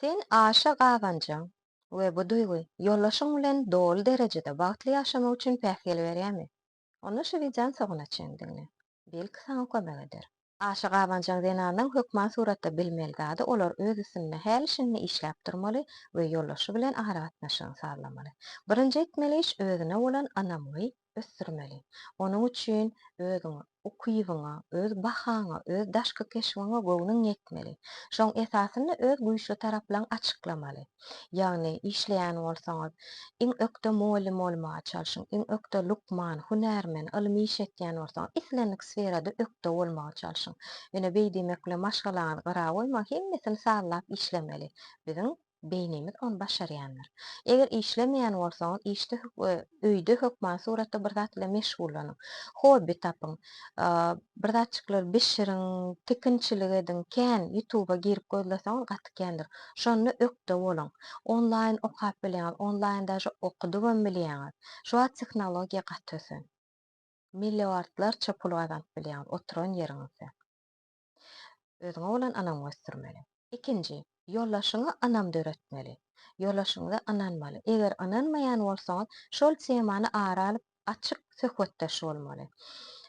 Sen aşa gawanjaň we bu duýgy ýollaşyň bilen dol derejede bagtly ýaşamak üçin pähgel berýärmi? Onu şu wijan soguna çendiňli. Belki saňa kömek eder. Aşa gawanjaň denanyň hökman suratda bilmeli zady olar öz isini her işini işläp durmaly we ýollaşy bilen ara gatnaşygyny saglamaly. Birinji etmeli iş özüne bolan anamly ösdürmeli. Onuň üçin özüňi ukybyňa, öz bahaňa, öz daşky keşiňe göwnüň yetmeli. Şoň esasyny öz güýçli taraplaryň açyklamaly. Ýagny işleýän bolsaňyz, iň ökde muallim bolmaga çalyşyň, iň ökde lukman, hunärmen, ilmi iş etýän bolsaňyz, islendik sferada ökde bolmaga çalyşyň. Ene beýdimek bilen maşgalalyny gyra goýma, hemmesini sarlap işlemeli. Biziň beýnimiz onu başarýandyr. Eger işlemeýän bolsaňyz, işte öýde hökman suratda bir zat bilen meşgullanyň. Hobi tapyň, bir zatçyklar bişiriň, tikinçilik ediň, kän YouTube'a girip gözleseňiz gatykändir. Şonu ökde bolaň. Online okap bilýär, online daşy okudyp bilýär. Şu wagt tehnologiýa gatyrsyn. Milliardlarça pul gazanyp bilýär oturan ýeriňizde. Özüňe bolan anam göstermeli. İkinci, ýollaşyňy anam öğretmeli. Ýollaşyňyza ananmaly. Eger ananmaýan bolsaňyz, şol temany ara alyp açyk söhbetdeş bolmaly.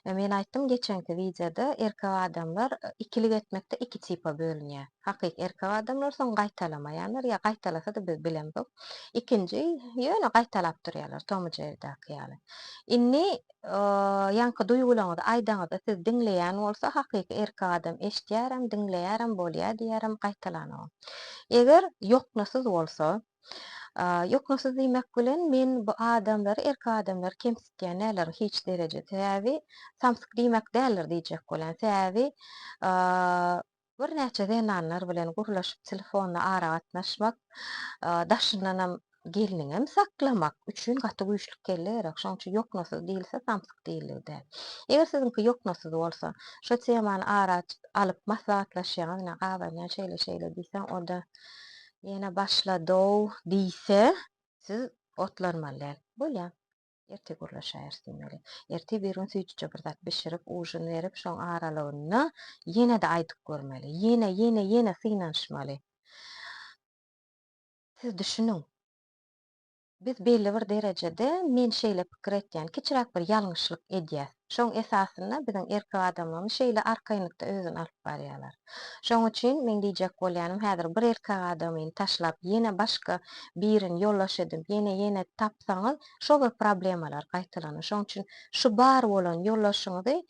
Men aýtdym geçenki videoda erkek adamlar ikilik etmekde iki tipa bölünýär. Hakyky erkek adamlar soň gaýtalamaýanlar ýa gaýtalasa-da biz bilemdik. İkinji, ýöne gaýtalap durýarlar, tomu jerdäki ýaly. Inni ýanky duýgularyňyzy aýdaňyzda siz diňleýän bolsa hakyky erkek adam eşdýärem, diňleýärem, bolýar diýärem, gaýtalanam. Eger ýoknasyz bolsa, ýoknasyz diýmek bilen men bu adamlary, erkek adamlary kemsitýän näler hiç derejede täbi samsyk diýmek däldir diýjek bolan. Täbi bir näçe denanlar bilen gurlaşyp telefonna ara gatnaşmak, daşyndanam geliniňem saklamak üçin gaty güýçlük kellerek. Şoň üçin ýoknasyz diýilse samsyk diýildi. Eger siziňki ýoknasyz bolsa, şo temany ara alyp maslahatlaşýaňyz, "Gabaňa şeýle diýsen, o da ýene başladyw" diýse, siz otlanmaly. Bolýar. Erti gurlaşaýar diýmeli. Erti bir gün süýtüçe bir zat bişirip, ujun berip, şoň aralygyna ýene-de aýdyp görmeli. Ýene synanşmaly. Siz düşünüň. Biz belli bir derejede men şeýle pikir etýän, kiçirak bir ýalňyşlyk edýär. Şoň esasyna biziň erkek adamlaryň şeýle arkaýnykda özüni alyp barýarlar. Şoň üçin men diýjek bolýanym, häzir bir erkek adamyny taşlap ýene başga birini ýollaş edip, ýene tapsaňyz, şo bir problemalar gaýtalanýar. Şoň üçin şu bar bolan ýollaşyňyzy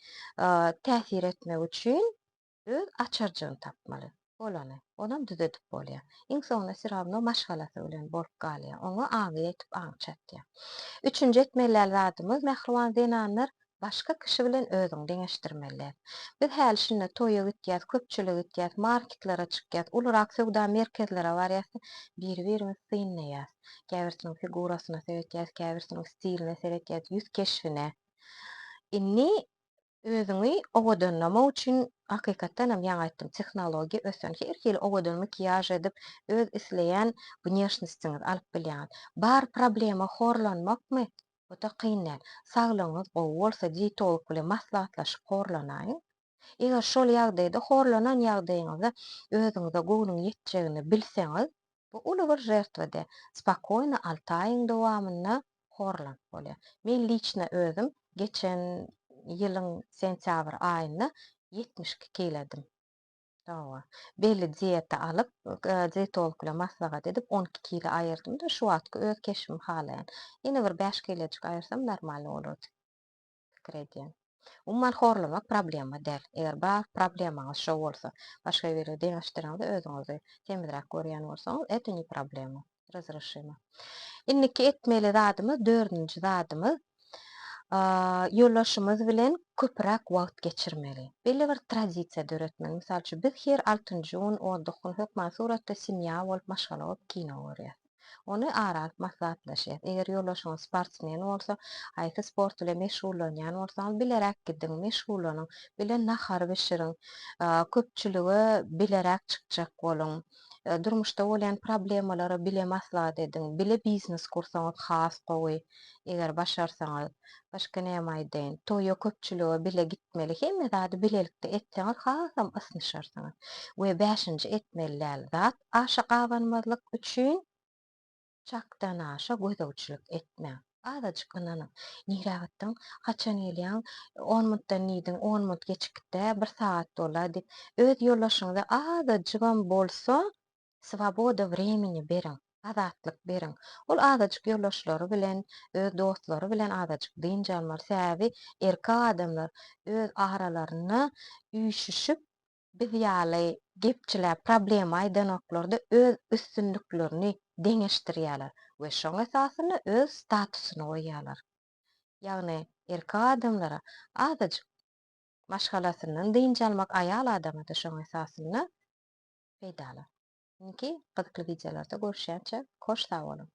täsir etmek üçin öz açarjygyny tapmaly. Bolany. Onam düzedip bolýar. Iň soňunda siravno maşgalasy bilen bolup galýar. Oňa agy etip aňçatýar. Üçünji etmeli zadymyz mähruwan zenanlar başga kişi bilen özüň deňeşdirmeliler. Biz häl şunda toýa gitýäs, köpçülik gitýäs, marketlere çykýas, ulyrak sowda merkezlere barýas, bir-birimiz synlaýas. Käbirsiniň figurasyna seretýäs, käbirsiniň stiline seretýäs, ýüz keşfine. Inni özüňi owadanlamak üçin hakykatdanam ýa aýtdym, tehnologiýa ösen. Her hili owadan makiýaż edip, öz isleýän внешнестиňizi alyp bilýär. Bar problema horlanmakmy? O da kynnan. Saglygyňyz gowy bolsa, dietolog bilen maslahatlaşyp horlanaýyn. Eger şol ýagdaýda horlanan ýagdaýyňyzda özüňize gowunyň ýetjegini bilseňiz, bu uly bir жерtwede spakoýna 6 aýyň dowamyna horlanp bolýar. Men liçna özüm geçen ýylyň sentyabr aýynda 72 kiledim. Dawa. Belli dieta alyp, dietolog bilen maslahat edip 12 kilo aýyrdym da şu wagtky öz keşfim halaýan. Ýene bir 5 kilojik aýyrsam normal bolurdy. Pikir edýän. Umman horlamak problema däl. Eger bar problemaňyz şo bolsa, başga biri deňeşdirende özüňizi temizrak görýän bolsaňyz, это не проблема. Разрешимо. Inniki etmeli zadymyz, 4-nji zadymyz, ýollaşymyz bilen köpürak wagt geçirmeli. Belli bir tradisiýa döretmeli. Misal üçin biz her 6-njy gün, 10-dy gün hökman suratda simýa bolup maşgala bolup kino görýär. Onu aralyp maslahatlaşýar. Eger ýoldaşyňyz sportsmen bolsa, haýsy sport bilen meşgullanýan bolsaňyz bilerek gidin, meşgullanyň, bilen nahar bişiriň. Köpçüligi bilerek çykjak boluň. Durmuşda bolan problemalary bile maslahat ediň. Bile biznes kursaňyz has gowy. Eger başarsaňyz, başga näme aýdyn? Toýa köpçüligi bile gitmeli. Hemme zady bilelikde etseňiz hasam ysnyşarsyňyz. We 5-nji etmelilär zat aşa gabanmazlyk üçin çakdan aşa gözegçilik etme. Azajyk ynanyň. Nirägatdyň, haçan gelýäň, 10 minutdan nidin, 10 minut geçikde 1 saat dolar diýip öz ýoldaşyňyza azajygam bolsa swoboda времени beriň, azatlyk beriň. Ol azajyk ýoldaşlary bilen, öz dostlary bilen azajyk dynjalmar. Säbi erkek adamlar öz aralaryny üýşüşip biz ýaly gepçiler problem aýdanoklarda öz üstünlüklerini deňeşdirýärler we şoň esasyny öz statusyny goýýarlar. Ýagny erkek adamlara azajyk maşgalasynyň dynjalmak aýal adama da şoň esasyny peýdalar. Ki gyzykly wideolarda görüşýänçe hoş sag bolun.